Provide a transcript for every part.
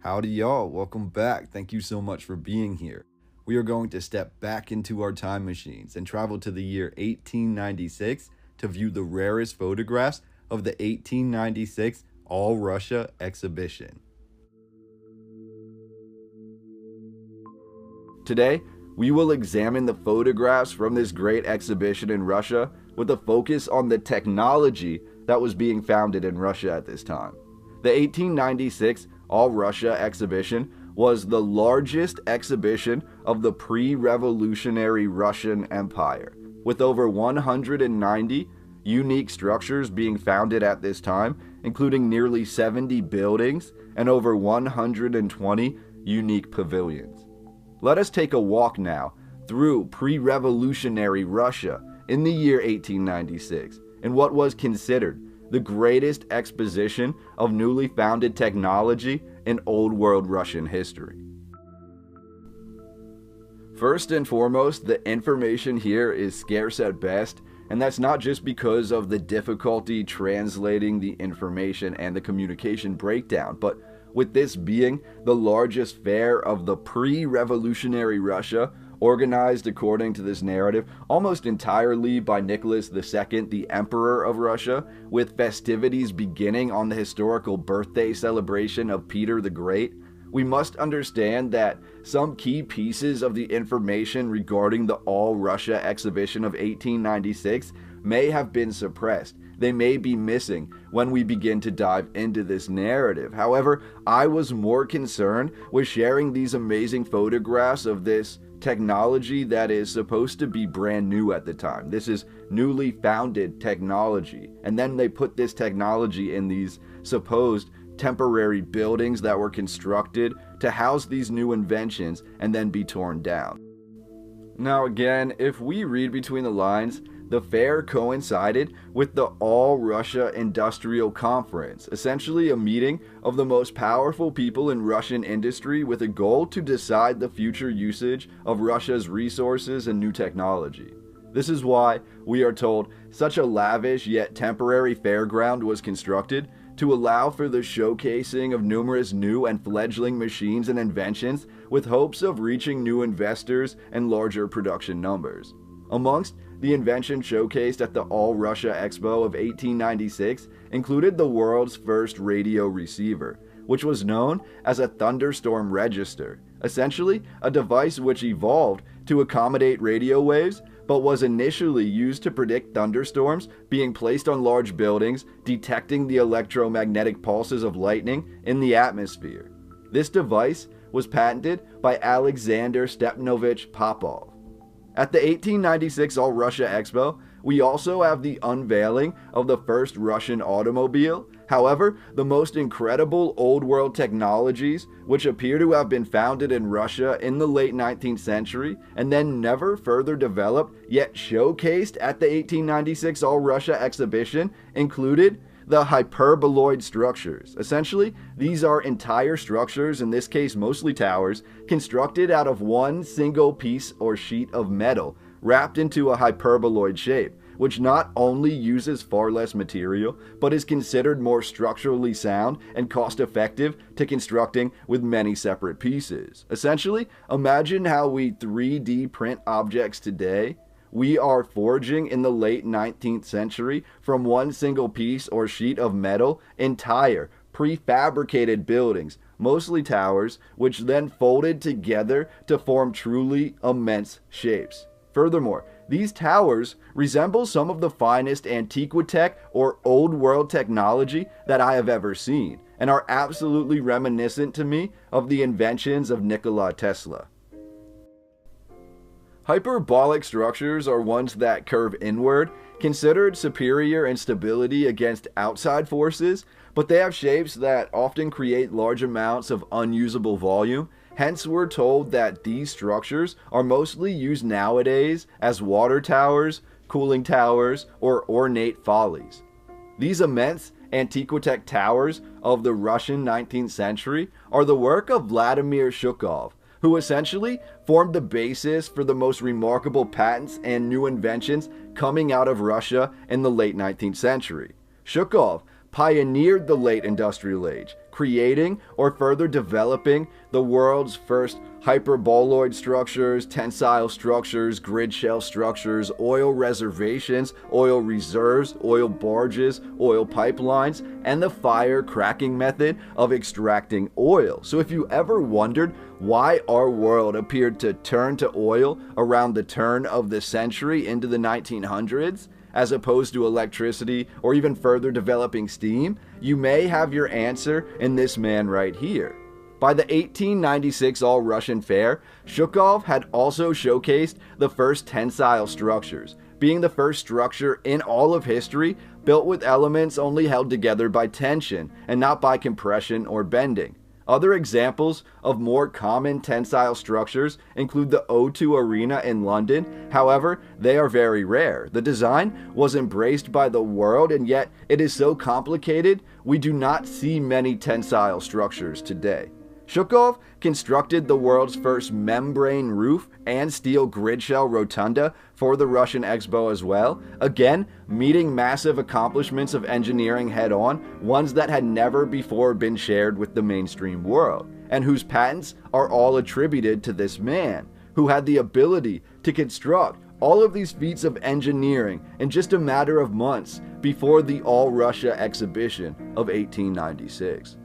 Howdy, y'all. Welcome back. Thank you so much for being here. We are going to step back into our time machines and travel to the year 1896 to view the rarest photographs of the 1896 All Russia exhibition. Today, we will examine the photographs from this great exhibition in Russia with a focus on the technology that was being founded in Russia at this time. The 1896 All Russia exhibition was the largest exhibition of the pre-revolutionary Russian Empire, with over 190 unique structures being founded at this time, including nearly 70 buildings and over 120 unique pavilions. Let us take a walk now through pre-revolutionary Russia in the year 1896 in what was considered the greatest exposition of newly founded technology in Old World Russian history. First and foremost, the information here is scarce at best, and that's not just because of the difficulty translating the information and the communication breakdown, but with this being the largest fair of the pre-revolutionary Russia, organized according to this narrative almost entirely by Nicholas II, the Emperor of Russia, with festivities beginning on the historical birthday celebration of Peter the Great, we must understand that some key pieces of the information regarding the All Russia exhibition of 1896 may have been suppressed. They may be missing when we begin to dive into this narrative. However, I was more concerned with sharing these amazing photographs of this technology that is supposed to be brand new at the time. This is newly founded technology. And then they put this technology in these supposed temporary buildings that were constructed to house these new inventions and then be torn down. Now again, if we read between the lines, the fair coincided with the All Russia Industrial Conference, essentially a meeting of the most powerful people in Russian industry with a goal to decide the future usage of Russia's resources and new technology. This is why, we are told, such a lavish yet temporary fairground was constructed to allow for the showcasing of numerous new and fledgling machines and inventions with hopes of reaching new investors and larger production numbers. Amongst the inventions showcased at the All Russia Expo of 1896 included the world's first radio receiver, which was known as a thunderstorm register, essentially a device which evolved to accommodate radio waves, but was initially used to predict thunderstorms being placed on large buildings, detecting the electromagnetic pulses of lightning in the atmosphere. This device was patented by Alexander Stepanovich Popov. At the 1896 All Russia Expo, we also have the unveiling of the first Russian automobile. However, the most incredible old world technologies, which appear to have been founded in Russia in the late 19th century and then never further developed yet showcased at the 1896 All Russia exhibition, included the hyperboloid structures. Essentially, these are entire structures, in this case mostly towers, constructed out of one single piece or sheet of metal, wrapped into a hyperboloid shape, which not only uses far less material, but is considered more structurally sound and cost-effective to constructing with many separate pieces. Essentially, imagine how we 3D print objects today. We are forging in the late 19th century from one single piece or sheet of metal entire prefabricated buildings, mostly towers, which then folded together to form truly immense shapes. Furthermore, these towers resemble some of the finest antiquitech or old world technology that I have ever seen, and are absolutely reminiscent to me of the inventions of Nikola Tesla. Hyperbolic structures are ones that curve inward, considered superior in stability against outside forces, but they have shapes that often create large amounts of unusable volume. Hence, we're told that these structures are mostly used nowadays as water towers, cooling towers, or ornate follies. These immense antiquitech towers of the Russian 19th century are the work of Vladimir Zhukov, who essentially formed the basis for the most remarkable patents and new inventions coming out of Russia in the late 19th century. Zhukov pioneered the late industrial age, creating or further developing the world's first hyperboloid structures, tensile structures, grid shell structures, oil reservations, oil reserves, oil barges, oil pipelines, and the fire cracking method of extracting oil. So if you ever wondered why our world appeared to turn to oil around the turn of the century into the 1900s, as opposed to electricity or even further developing steam, you may have your answer in this man right here. By the 1896 All-Russian Fair, Zhukov had also showcased the first tensile structures, being the first structure in all of history built with elements only held together by tension and not by compression or bending. Other examples of more common tensile structures include the O2 Arena in London. However, they are very rare. The design was embraced by the world, and yet it is so complicated, we do not see many tensile structures today. Zhukov constructed the world's first membrane roof and steel grid shell rotunda for the Russian Expo as well, again meeting massive accomplishments of engineering head-on, ones that had never before been shared with the mainstream world, and whose patents are all attributed to this man, who had the ability to construct all of these feats of engineering in just a matter of months before the All-Russia exhibition of 1896.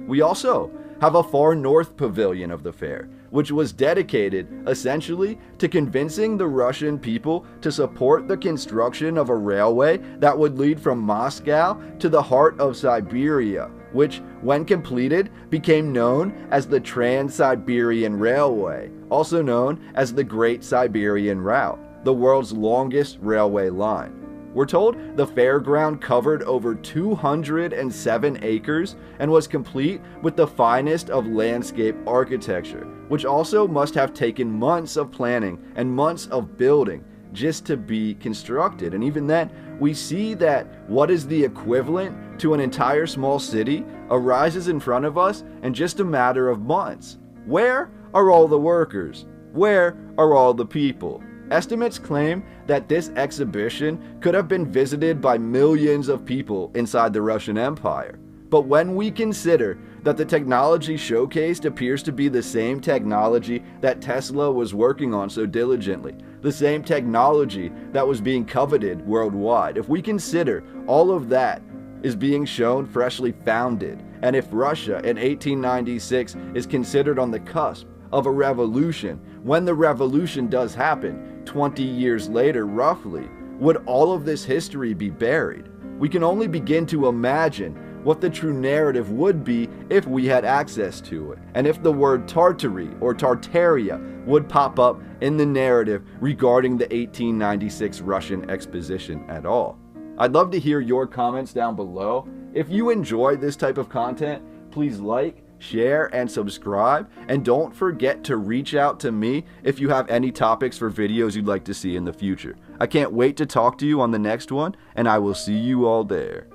We also have a far north pavilion of the fair, which was dedicated essentially to convincing the Russian people to support the construction of a railway that would lead from Moscow to the heart of Siberia, which, when completed, became known as the Trans-Siberian Railway, also known as the Great Siberian Route, the world's longest railway line. We're told the fairground covered over 207 acres and was complete with the finest of landscape architecture, which also must have taken months of planning and months of building just to be constructed. And even then, we see that what is the equivalent to an entire small city arises in front of us in just a matter of months. Where are all the workers? Where are all the people? Estimates claim that this exhibition could have been visited by millions of people inside the Russian Empire. But when we consider that the technology showcased appears to be the same technology that Tesla was working on so diligently, the same technology that was being coveted worldwide, if we consider all of that is being shown freshly founded, and if Russia in 1896 is considered on the cusp of a revolution, when the revolution does happen, 20 years later roughly, would all of this history be buried? We can only begin to imagine what the true narrative would be if we had access to it, and if the word Tartary or Tartaria would pop up in the narrative regarding the 1896 Russian exposition at all. I'd love to hear your comments down below. If you enjoy this type of content, please like, share, and subscribe, and don't forget to reach out to me if you have any topics for videos you'd like to see in the future. I can't wait to talk to you on the next one, and I will see you all there.